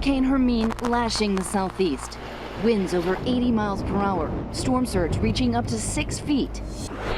Hurricane Hermine lashing the southeast. Winds over 80 miles per hour, storm surge reaching up to 6 feet.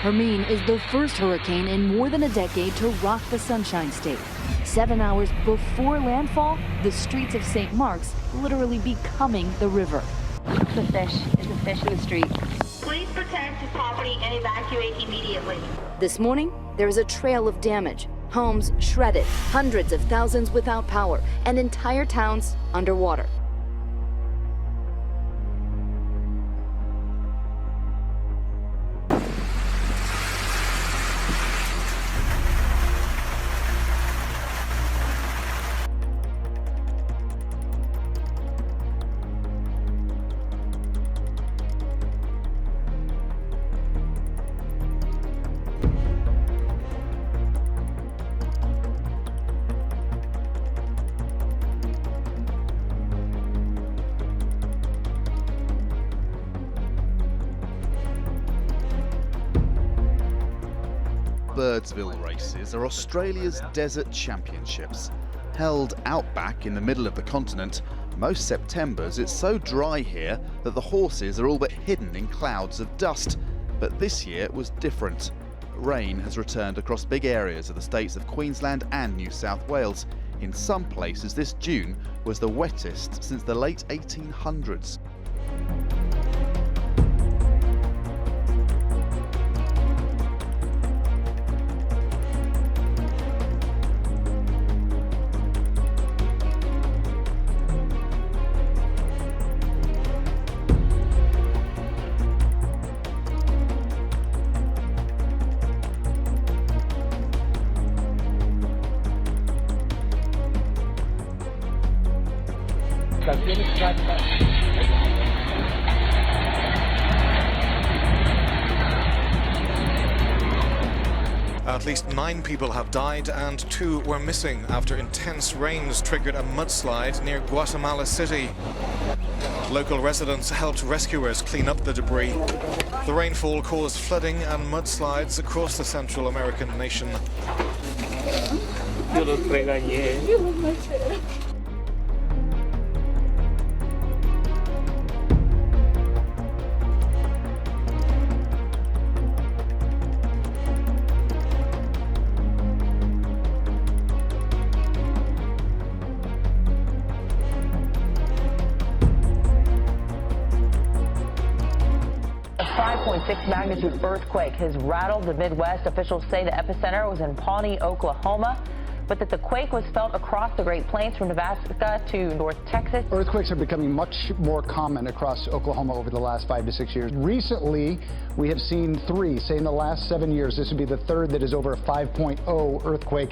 Hermine is the first hurricane in more than a decade to rock the Sunshine State. 7 hours before landfall, the streets of St. Mark's literally becoming the river. It's a fish in the street. Please protect his property and evacuate immediately. This morning, there is a trail of damage. Homes shredded, hundreds of thousands without power, and entire towns underwater. Birdsville races are Australia's desert championships. Held outback in the middle of the continent, most Septembers it's so dry here that the horses are all but hidden in clouds of dust. But this year was different. Rain has returned across big areas of the states of Queensland and New South Wales. In some places this June was the wettest since the late 1800s. At least 9 people have died and 2 were missing after intense rains triggered a mudslide near Guatemala City. Local residents helped rescuers clean up the debris. The rainfall caused flooding and mudslides across the Central American nation. A 5.6 magnitude earthquake has rattled the Midwest. Officials say the epicenter was in Pawnee, Oklahoma, but that the quake was felt across the Great Plains from Nebraska to North Texas. Earthquakes are becoming much more common across Oklahoma over the last 5 to 6 years. Recently, we have seen 3. Say in the last 7 years, this would be the third that is over a 5.0 earthquake.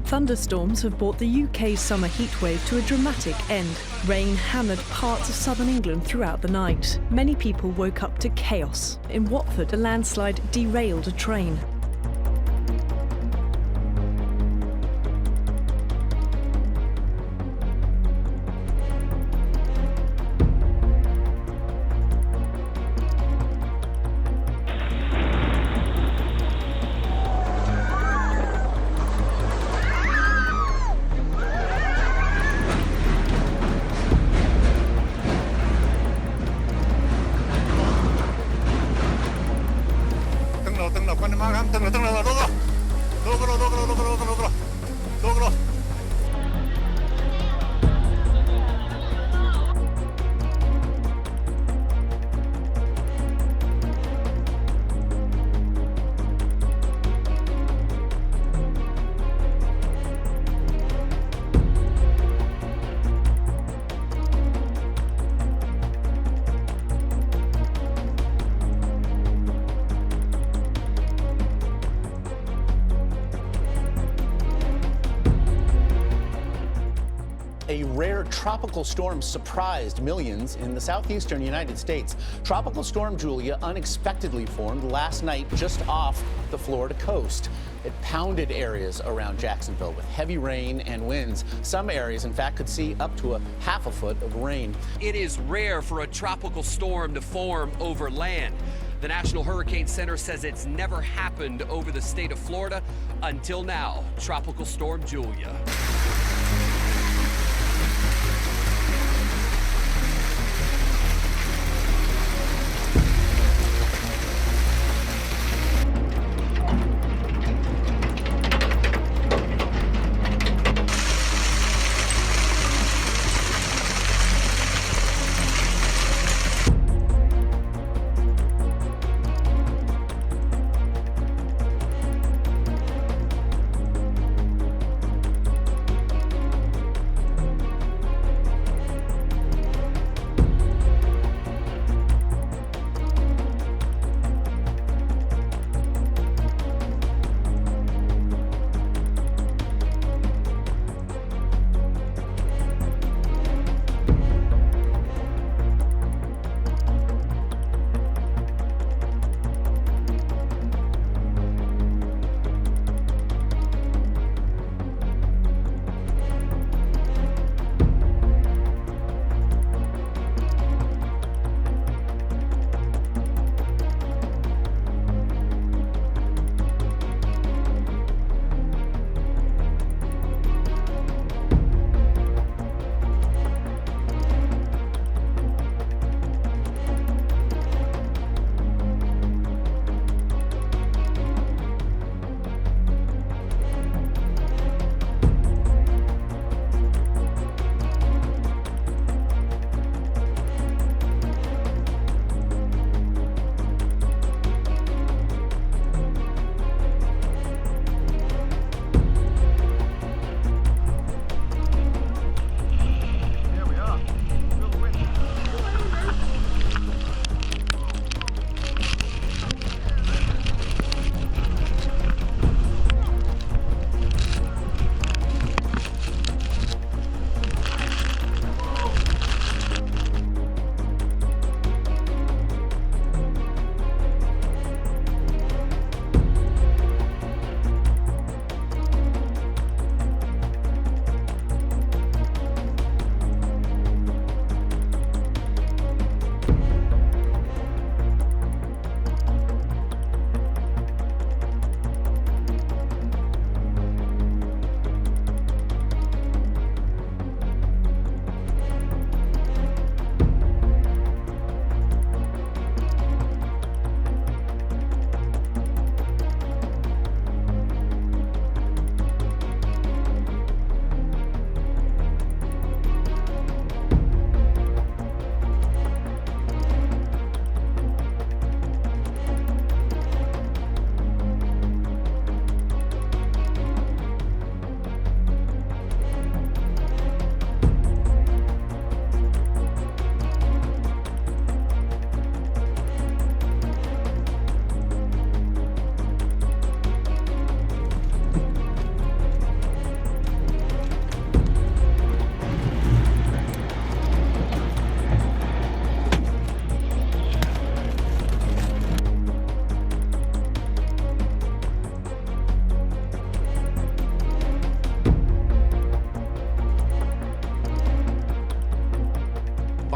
Thunderstorms have brought the UK's summer heatwave to a dramatic end. Rain hammered parts of southern England throughout the night. Many people woke up to chaos. In Watford, a landslide derailed a train. A rare tropical storm surprised millions in the southeastern United States. Tropical Storm Julia unexpectedly formed last night just off the Florida coast. It pounded areas around Jacksonville with heavy rain and winds. Some areas, in fact, could see up to half a foot of rain. It is rare for a tropical storm to form over land. The National Hurricane Center says it's never happened over the state of Florida until now. Tropical Storm Julia.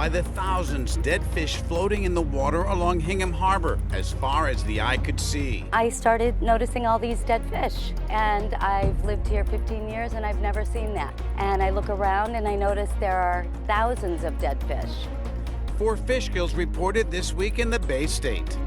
by the thousands dead fish floating in the water along Hingham Harbor as far as the eye could see. I started noticing all these dead fish, and I've lived here 15 years and I've never seen that. And I look around and I notice there are thousands of dead fish. 4 fish kills reported this week in the Bay State.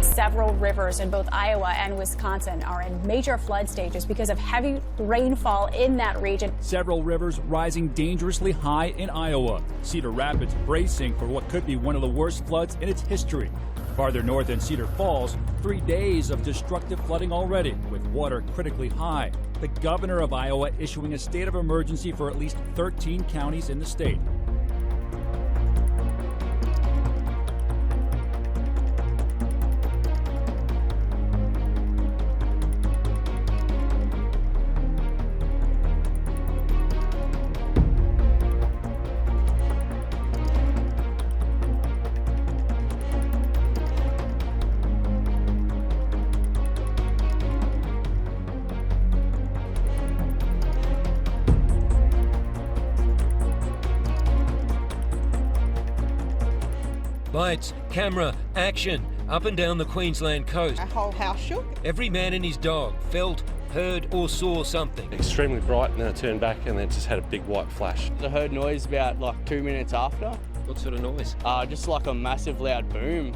Several rivers in both Iowa and Wisconsin are in major flood stages because of heavy rainfall in that region. Several rivers rising dangerously high in Iowa. Cedar Rapids bracing for what could be one of the worst floods in its history. Farther north in Cedar Falls, 3 days of destructive flooding already, with water critically high. The governor of Iowa issuing a state of emergency for at least 13 counties in the state. Lights, camera, action, up and down the Queensland coast. Our whole house shook. Every man and his dog felt, heard or saw something. Extremely bright, and then it turned back and then it just had a big white flash. I heard noise about like 2 minutes after. What sort of noise? Just like a massive loud boom.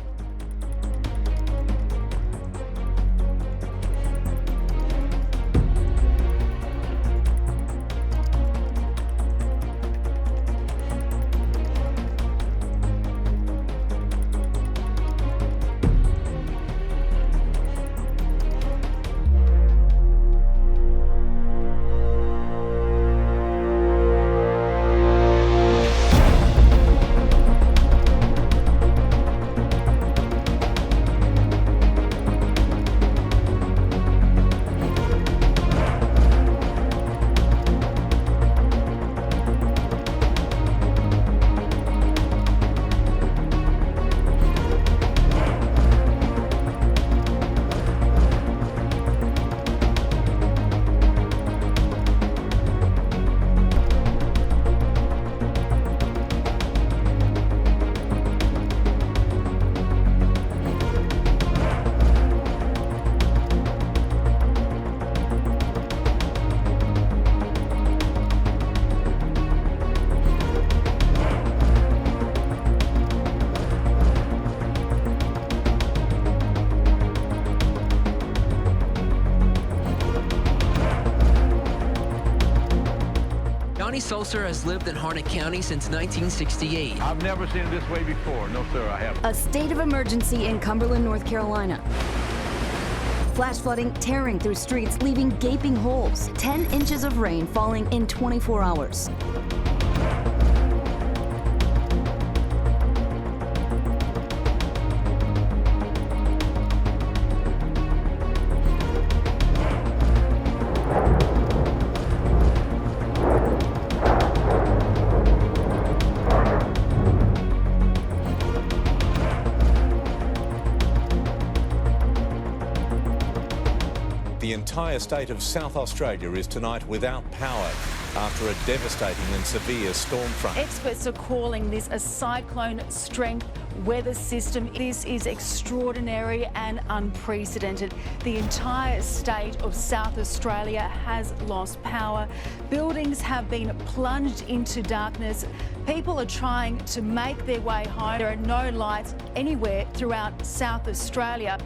Connie Sulzer has lived in Harnett County since 1968. I've never seen it this way before. No, sir, I haven't. A state of emergency in Cumberland, North Carolina. Flash flooding tearing through streets, leaving gaping holes. 10 inches of rain falling in 24 hours. The entire state of South Australia is tonight without power after a devastating and severe storm front. Experts are calling this a cyclone-strength weather system. This is extraordinary and unprecedented. The entire state of South Australia has lost power. Buildings have been plunged into darkness. People are trying to make their way home. There are no lights anywhere throughout South Australia.